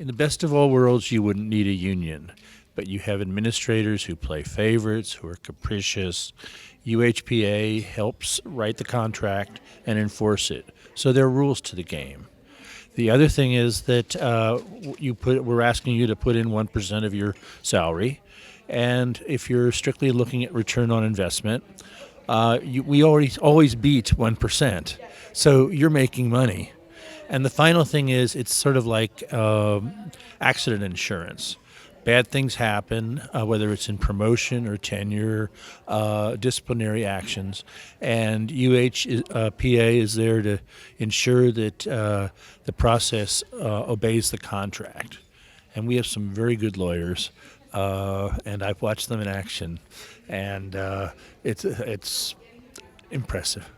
In the best of all worlds, you wouldn't need a union, but you have administrators who play favorites, who are capricious. UHPA helps write the contract and enforce it, so there are rules to the game. The other thing is that we're asking you to put in 1% of your salary, and if you're strictly looking at return on investment, we always beat 1%, so you're making money. And the final thing is, it's sort of like accident insurance. Bad things happen, whether it's in promotion or tenure, disciplinary actions, and UHPA is there to ensure that the process obeys the contract. And we have some very good lawyers, and I've watched them in action, and it's impressive.